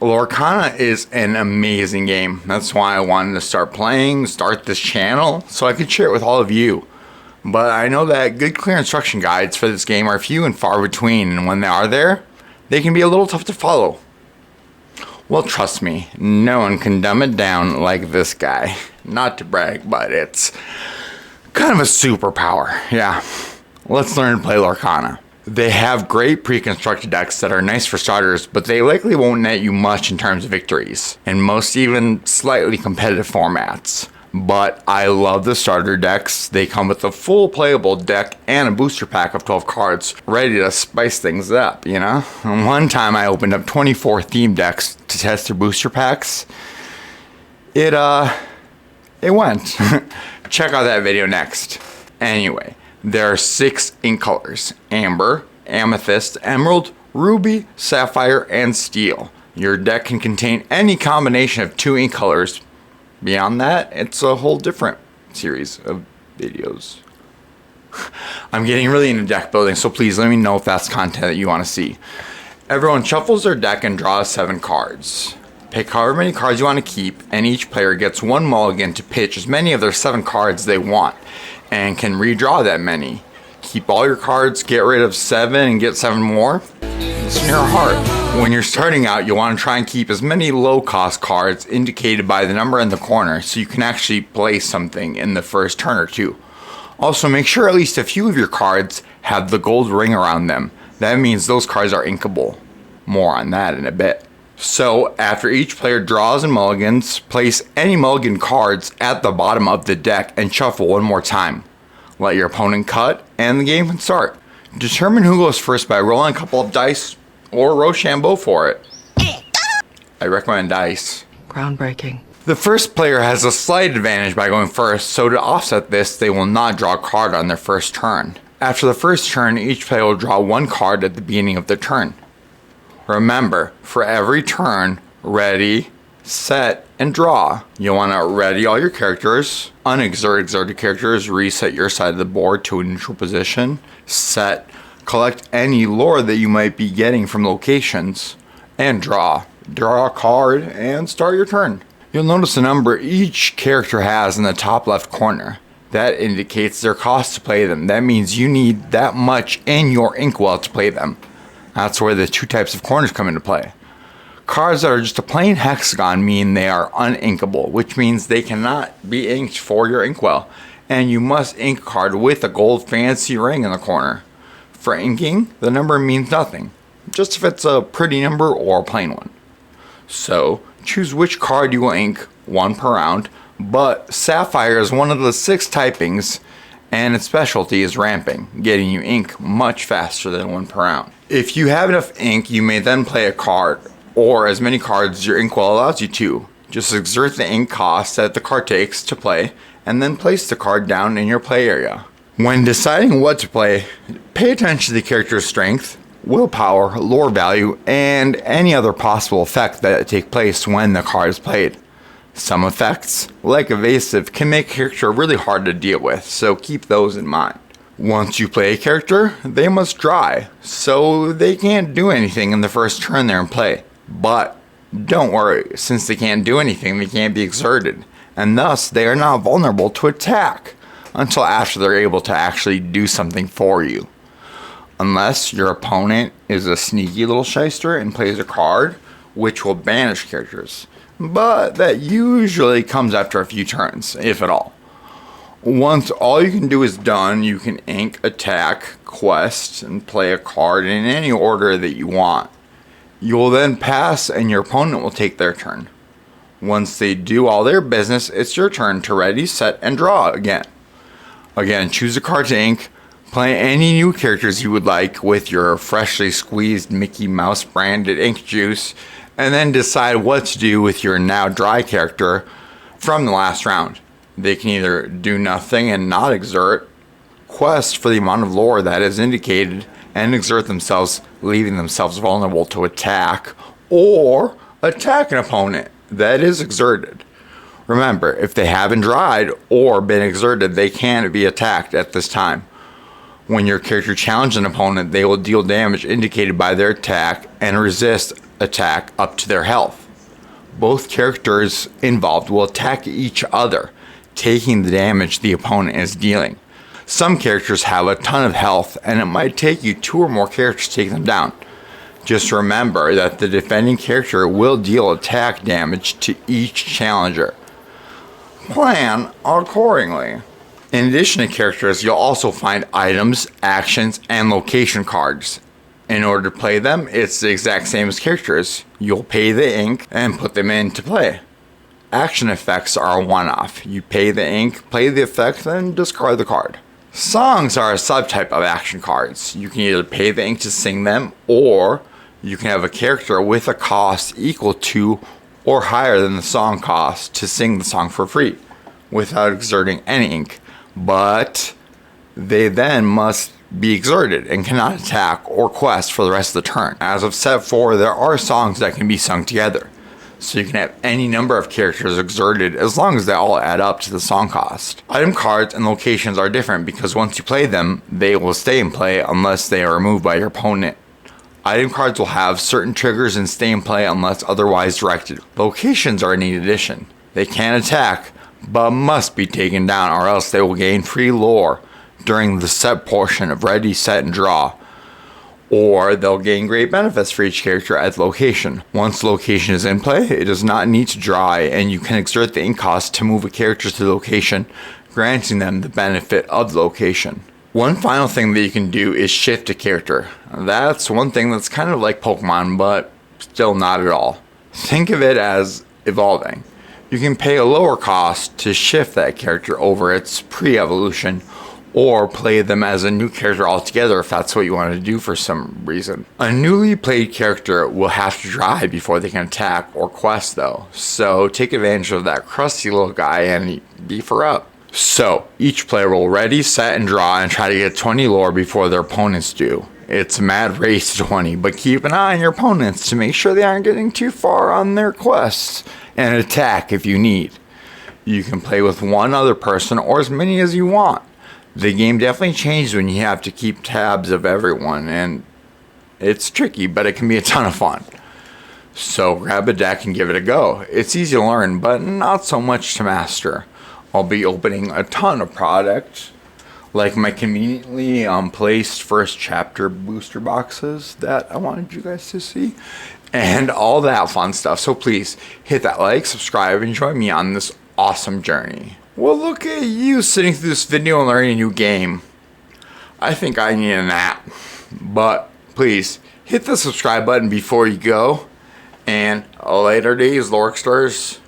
Lorcana is an amazing game. That's why I wanted to start this channel, so I could share it with all of you. But I know that good, clear instruction guides for this game are few and far between, and when they are there, they can be a little tough to follow. Well, trust me, no one can dumb it down like this guy. Not to brag, but it's kind of a superpower. Yeah, let's learn to play Lorcana. They have great pre-constructed decks that are nice for starters, but they likely won't net you much in terms of victories, in most even slightly competitive formats. But I love the starter decks. They come with a full playable deck and a booster pack of 12 cards, ready to spice things up, you know? And one time I opened up 24 theme decks to test their booster packs. It went. Check out that video next. Anyway. There are 6 ink colors: amber, amethyst, emerald, ruby, sapphire, and steel. Your deck can contain any combination of 2 ink colors. Beyond that, it's a whole different series of videos. I'm getting really into deck building, so please let me know if that's content that you want to see. Everyone shuffles their deck and draws 7 cards. Pick however many cards you want to keep, and each player gets 1 mulligan to pitch as many of their 7 cards they want, and can redraw that many. Keep all your cards, get rid of 7 and get 7 more. It's in your heart. When you're starting out, you'll want to try and keep as many low cost cards indicated by the number in the corner so you can actually play something in the first turn or two. Also, make sure at least a few of your cards have the gold ring around them. That means those cards are inkable. More on that in a bit. So, after each player draws and mulligans, place any mulligan cards at the bottom of the deck and shuffle 1 more time. Let your opponent cut, and the game can start. Determine who goes first by rolling a couple of dice, or Rochambeau for it. I recommend dice. Groundbreaking. The first player has a slight advantage by going first, so to offset this, they will not draw a card on their first turn. After the first turn, each player will draw 1 card at the beginning of their turn. Remember, for every turn, ready, set, and draw. You'll want to ready all your characters, unexert exerted characters, reset your side of the board to a neutral position, set, collect any lore that you might be getting from locations, and draw. Draw a card and start your turn. You'll notice the number each character has in the top left corner. That indicates their cost to play them. That means you need that much in your inkwell to play them. That's where the 2 types of corners come into play. Cards that are just a plain hexagon mean they are uninkable, which means they cannot be inked for your inkwell, and you must ink a card with a gold fancy ring in the corner. For inking, the number means nothing, just if it's a pretty number or a plain one. So, choose which card you will ink, 1 per round, but Sapphire is one of the 6 typings, and its specialty is ramping, getting you ink much faster than 1 per round. If you have enough ink, you may then play a card, or as many cards as your inkwell allows you to. Just exert the ink cost that the card takes to play, and then place the card down in your play area. When deciding what to play, pay attention to the character's strength, willpower, lore value, and any other possible effect that take place when the card is played. Some effects, like evasive, can make a character really hard to deal with, so keep those in mind. Once you play a character, they must dry, so they can't do anything in the first turn they're in play. But don't worry, since they can't do anything, they can't be exerted, and thus they are not vulnerable to attack until after they're able to actually do something for you. Unless your opponent is a sneaky little shyster and plays a card, which will banish characters. But that usually comes after a few turns, if at all. Once all you can do is done, you can ink, attack, quest, and play a card in any order that you want. You will then pass and your opponent will take their turn. Once they do all their business, it's your turn to ready, set, and draw again. Again, choose a card to ink, play any new characters you would like with your freshly squeezed Mickey Mouse branded ink juice, and then decide what to do with your now dry character from the last round. They can either do nothing and not exert, quest for the amount of lore that is indicated, and exert themselves, leaving themselves vulnerable to attack, or attack an opponent that is exerted. Remember, if they haven't dried or been exerted, they can be attacked at this time. When your character challenges an opponent, they will deal damage indicated by their attack and resist attack up to their health. Both characters involved will attack each other, taking the damage the opponent is dealing. Some characters have a ton of health, and it might take you 2 or more characters to take them down. Just remember that the defending character will deal attack damage to each challenger. Plan accordingly. In addition to characters, you'll also find items, actions, and location cards. In order to play them, it's the exact same as characters. You'll pay the ink and put them into play. Action effects are a one-off. You pay the ink, play the effect, then discard the card. Songs are a subtype of action cards. You can either pay the ink to sing them, or you can have a character with a cost equal to or higher than the song cost to sing the song for free without exerting any ink. But they then must be exerted and cannot attack or quest for the rest of the turn. As of set 4, there are songs that can be sung together. So you can have any number of characters exerted as long as they all add up to the song cost. Item cards and locations are different because once you play them, they will stay in play unless they are removed by your opponent. Item cards will have certain triggers and stay in play unless otherwise directed. Locations are a neat addition. They can attack, but must be taken down or else they will gain free lore during the set portion of Ready, Set, and Draw. Or they'll gain great benefits for each character at the location. Once the location is in play, it does not need to dry, and you can exert the ink cost to move a character to the location, granting them the benefit of the location. One final thing that you can do is shift a character. That's one thing that's kind of like Pokemon, but still not at all. Think of it as evolving. You can pay a lower cost to shift that character over its pre-evolution, or play them as a new character altogether if that's what you want to do for some reason. A newly played character will have to dry before they can attack or quest though, so take advantage of that crusty little guy and beef her up. So, each player will ready, set, and draw and try to get 20 lore before their opponents do. It's a mad race to 20, but keep an eye on your opponents to make sure they aren't getting too far on their quests, and attack if you need. You can play with one other person or as many as you want. The game definitely changes when you have to keep tabs of everyone, and it's tricky, but it can be a ton of fun. So grab a deck and give it a go. It's easy to learn, but not so much to master. I'll be opening a ton of products, like my conveniently placed first chapter booster boxes that I wanted you guys to see, and all that fun stuff. So please hit that like, subscribe, and join me on this awesome journey. Well, look at you sitting through this video and learning a new game. I think I need a nap. But please, hit the subscribe button before you go. And later days, Lorkstars.